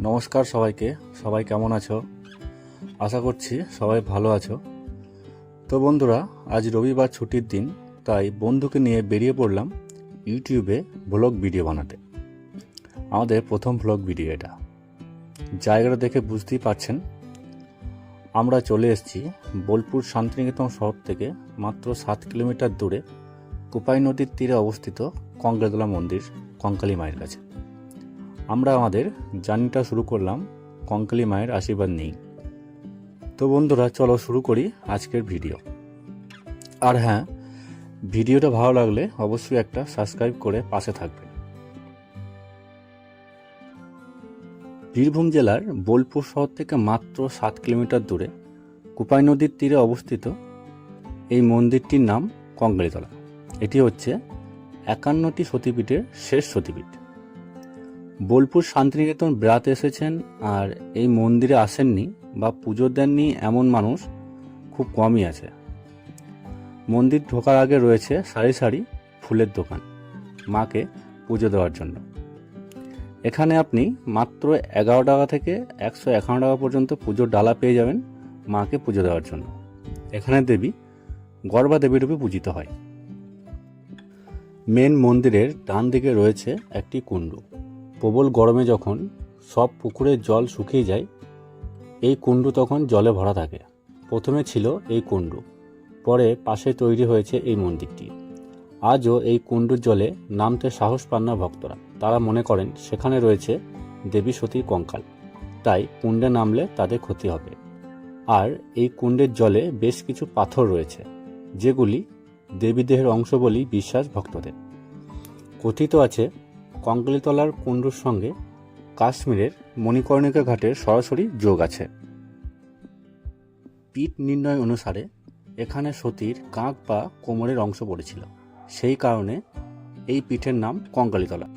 নমস্কার সবাইকে। সবাই কেমন আছো? আশা করছি সবাই ভালো আছো। তো বন্ধুরা, আজ রবিবার ছুটির দিন, তাই বন্ধুকে নিয়ে বেরিয়ে পড়লাম ইউটিউবে ব্লগ ভিডিও বানাতে। আমাদের প্রথম ব্লগ ভিডিও এটা। জায়গাটা দেখে বুঝতেই পারছেন, আমরা চলে এসেছি বোলপুর শান্তিনিকেতন শহর থেকে মাত্র 7 কিলোমিটার দূরে কোপাই নদীর তীরে অবস্থিত কঙ্কালীতলা মন্দির কঙ্কালী মায়ের কাছে। আমরা আমাদের জার্নিটা শুরু করলাম কঙ্কালী মায়ের আশীর্বাদ নিয়েই। তো বন্ধুরা, চলো শুরু করি আজকের ভিডিও। আর হ্যাঁ, ভিডিওটা ভালো লাগলে অবশ্যই একটা সাবস্ক্রাইব করে পাশে থাকবেন। বীরভূম জেলার বোলপুর শহর থেকে মাত্র 7 কিলোমিটার দূরে কোপাই নদীর তীরে অবস্থিত এই মন্দিরটির নাম কঙ্কালীতলা। এটি হচ্ছে 51টি সতীপীঠের শেষ সতীপীঠ। বোলপুর শান্তিনিকেতন বেড়াতে এসেছেন আর এই মন্দিরে আসেননি বা পুজো দেননি এমন মানুষ খুব কমই আছে। মন্দির ঢোকার আগে রয়েছে সারি সারি ফুলের দোকান মাকে পুজো দেওয়ার জন্য। এখানে আপনি মাত্র 11 টাকা থেকে 151 টাকা পর্যন্ত পুজোর ডালা পেয়ে যাবেন মাকে পুজো দেওয়ার জন্য। এখানে দেবী গর্বা দেবী রূপে পূজিত হয়। মেন মন্দিরের ডান দিকে রয়েছে একটি কুণ্ড। প্রবল গরমে যখন সব পুকুরের জল শুকিয়ে যায়, এই কুণ্ড তখন জলে ভরা থাকে। প্রথমে ছিল এই কুণ্ড, পরে পাশে তৈরি হয়েছে এই মন্দিরটি। আজও এই কুণ্ডুর জলে নামতে সাহস পান না ভক্তরা। তারা মনে করেন সেখানে রয়েছে দেবী সতীর কঙ্কাল, তাই কুণ্ডে নামলে তাদের ক্ষতি হবে। আর এই কুণ্ডের জলে বেশ কিছু পাথর রয়েছে, যেগুলি দেবী দেহের অংশ বলেই বিশ্বাস ভক্তদের। কথিত আছে কঙ্কালীতলার কুণ্ডুর সঙ্গে কাশ্মীরের মণিকর্ণিকা ঘাটের সরাসরি যোগ আছে। পীঠ নির্ণয় অনুসারে এখানে সতীর কাঁধ বা কোমরের অংশ পড়েছিল, সেই কারণে এই পীঠের নাম কঙ্কালীতলা।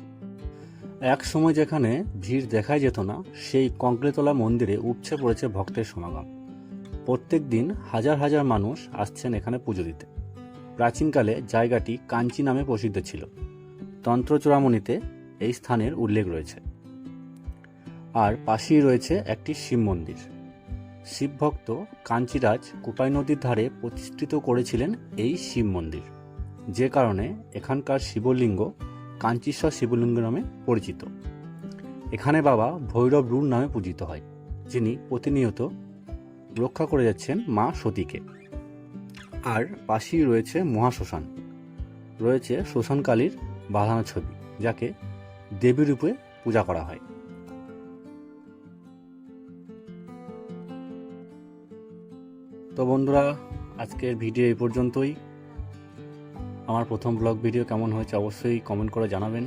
এক সময় যেখানে ভিড় দেখাই যেত না, সেই কঙ্কালীতলা মন্দিরে উপচে পড়েছে ভক্তের সমাগম। প্রত্যেক দিন হাজার হাজার মানুষ আসছেন এখানে পুজো দিতে। প্রাচীনকালে জায়গাটি কাঞ্চি নামে প্রসিদ্ধ ছিল। তন্ত্রচূড়ামণিতে এই স্থানের উল্লেখ রয়েছে। আর পাশেই রয়েছে একটি শিব মন্দির। শিবভক্ত কাঞ্চিরাজ কোপাই নদীর ধারে প্রতিষ্ঠিত করেছিলেন এই শিব মন্দির, যে কারণে এখানকার শিবলিঙ্গ কাঞ্চীশ্বর শিবলিঙ্গ নামে পরিচিত। এখানে বাবা ভৈরব রূঢ় নামে পূজিত হয়, যিনি প্রতিনিয়ত রক্ষা করে যাচ্ছেন মা সতীকে। আর পাশেই রয়েছে মহাশ্মশান, রয়েছে শ্মশানকালীর বাঁধানো ছবি, যাকে দেবী রূপে পূজা করা হয়। তো বন্ধুরা, আজকের ভিডিও এই পর্যন্তই। আমার প্রথম ব্লগ ভিডিও কেমন হয়েছে অবশ্যই কমেন্ট করে জানাবেন।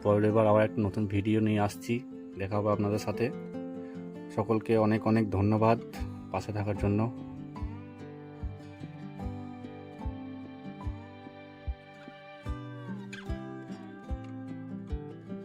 পরের বার আবার একটা নতুন ভিডিও নিয়ে আসছি, দেখা হবে আপনাদের সাথে। সকলকে অনেক অনেক ধন্যবাদ পাশে থাকার জন্য।